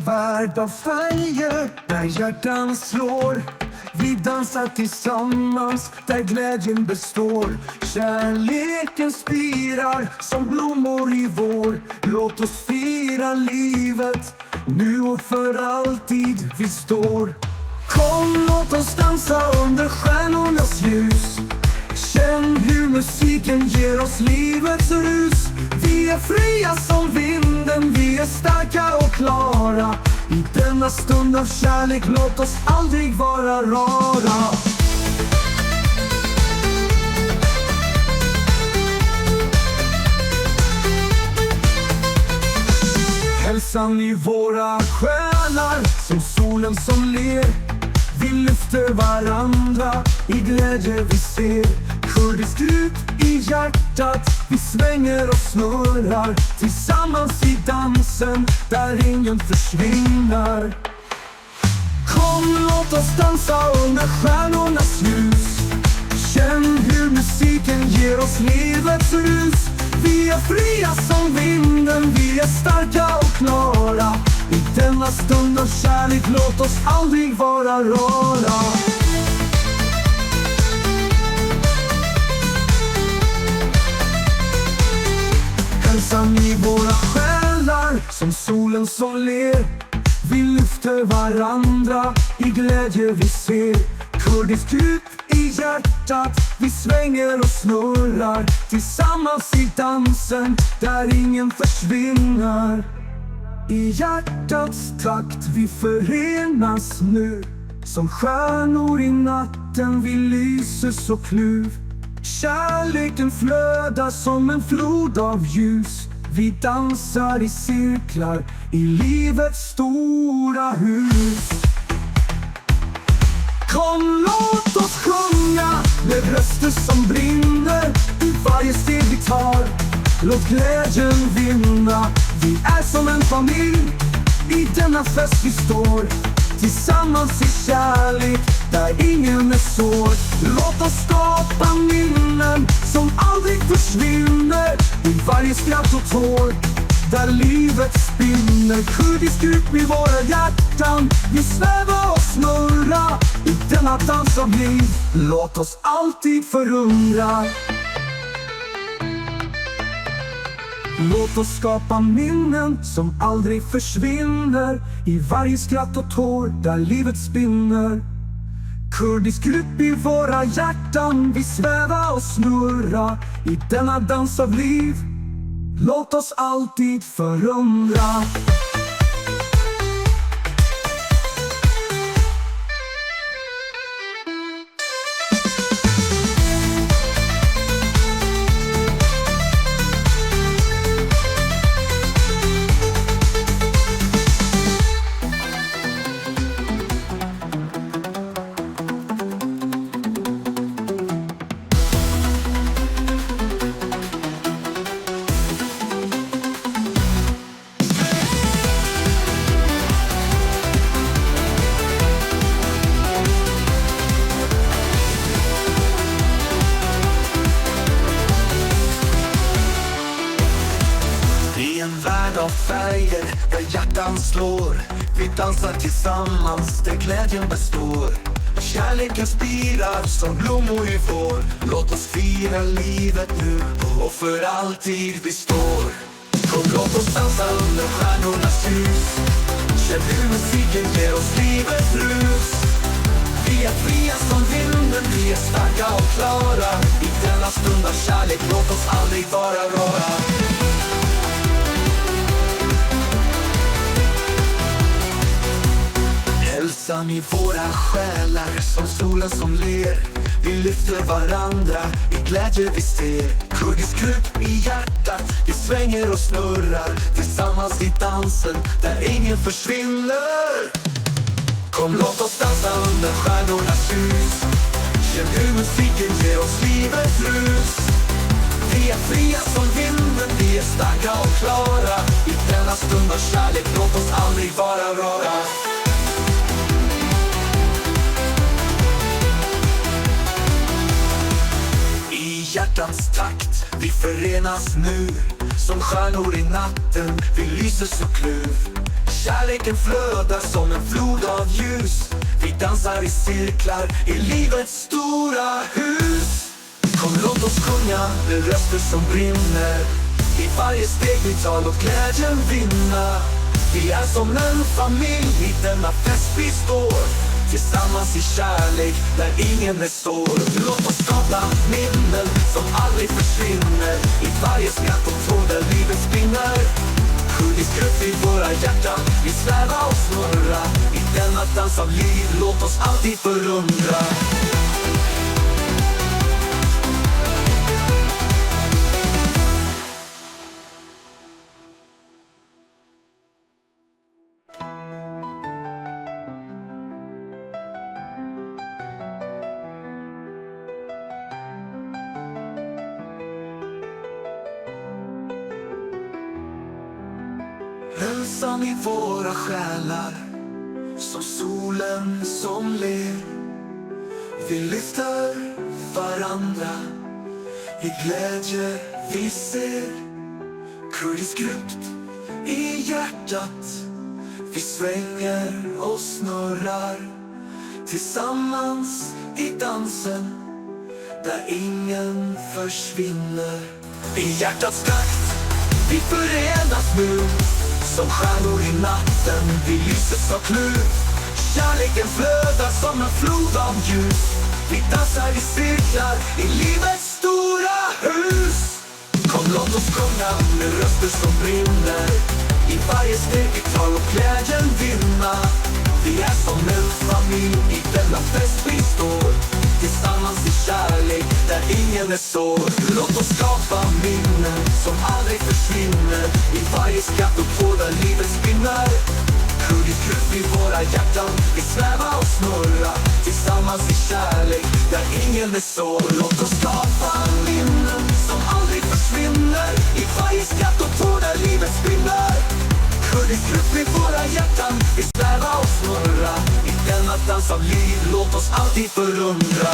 värld av färger där hjärtan slår. Vi dansar tillsammans där glädjen består. Kärleken spirar som blommor i vår. Låt oss fira livet nu och för alltid vi står. Kom, låt oss dansa under stjärnornas ljus. Känn hur musiken ger oss livets rus. Vi är fria som vinden, vi är starka och klara. I denna stund av kärlek, låt oss aldrig vara rara. Hälsan i våra själar som solen som ler. Vi lyfter varandra i glädje vi ser. Kurdisk djup i hjärtat, vi svänger och snurrar tillsammans i dansen där ingen försvinner. Kom, låt oss dansa under stjärnornas ljus. Känn hur musiken ger oss livets rus. Vi är fria som vinden, vi är starka och klara. I denna stund av kärlek, låt oss aldrig vara rara. Hälsan i våra själar som solen som ler. Vi lyfter varandra i glädje vi ser. Kurdisk djup i hjärtat, vi svänger och snurrar tillsammans i dansen där ingen försvinner. I hjärtats takt vi förenas nu. Som stjärnor i natten vi lyser så kluv. Kärleken flödar som en flod av ljus. Vi dansar i cirklar i livets stora hus. Kom, låt oss sjunga med röster som brinner i varje steg vi tar. Låt glädjen vinna. Vi är som en familj i denna fest vi står. Tillsammans i kärlek där ingen är sår. Låt oss skapa minnen som aldrig försvinner. I varje skratt och tår där livet spinner. Kurdisk djup i våra hjärtan, vi svävar och snurrar i denna dans av liv. Låt oss alltid förundra. Låt oss skapa minnen som aldrig försvinner. I varje skratt och tår där livet spinner. Kurdisk grupp i våra hjärtan, vi svävar och snurra i denna dans av liv. Låt oss alltid förundra. Av färger där hjärtan slår. Vi dansar tillsammans där glädjen består. Kärleken spirar som blommor i vår. Låt oss fira livet nu och för alltid vi står. Kom, låt oss dansa under stjärnornas ljus. Känn hur musiken ger oss livets rus. Vi är fria som vinden, vi är starka och klara. I denna stund av kärlek, låt oss aldrig vara rara. Hälsan i våra själar som solen som ler. Vi lyfter varandra i glädje vi ser. Kurdisk grupp i hjärtat, vi svänger och snurrar tillsammans i dansen där ingen försvinner. Kom, låt oss dansa under stjärnornas ljus. Känn hur musiken ger oss livets rus. Vi är fria som vinden, vi är starka och klara. I denna stund av kärlek, låt oss aldrig vara rara. Hjärtats takt, vi förenas nu. Som stjärnor i natten, vi lyser så kluv. Kärleken flödar som en flod av ljus. Vi dansar i cirklar i livets stora hus. Kom låt oss sjunga med röster som brinner. I varje steg vi tar låt glädjen vinna. Vi är som en familj i denna fest vi står. Tillsammans i kärlek där ingen är sår. Låt oss skapa minnen som aldrig försvinner. I varje skratt och tår där livet spinner. Kurdisk grupp i våra hjärtan, vi sväva och snurra. I denna dans av liv, låt oss alltid förundra. Hälsan i våra själar, som solen som ler. Vi lyfter varandra, i glädje vi ser. Kurdisk grupp i hjärtat, vi svänger och snurrar. Tillsammans i dansen, där ingen försvinner. I hjärtats takt, vi förenas nu. Som stjärnor i natten, vi lyser så klur. Kärleken flödar som en flod av ljus. Vi dansar i cirklar i livets stora hus. Kom låt oss sjunga med röster som brinner. I varje steg vi tar och glädjen vinna. Vi är som en familj i denna fest vi står. Tillsammans i kärlek där ingen är sår. Låt oss skapa minnen som aldrig försvinner. I varje skratt och tår där livet spinner. Kurdisk grupp i våra hjärtan, vi sväva och snurra. Tillsammans i kärlek där ingen är sår. Låt oss skapa minnen som aldrig försvinner. I varje skratt och tår där livet spinner. Kurdisk grupp i våra hjärtan, vi sväva och snurra. I denna dans av liv, låt oss alltid förundra.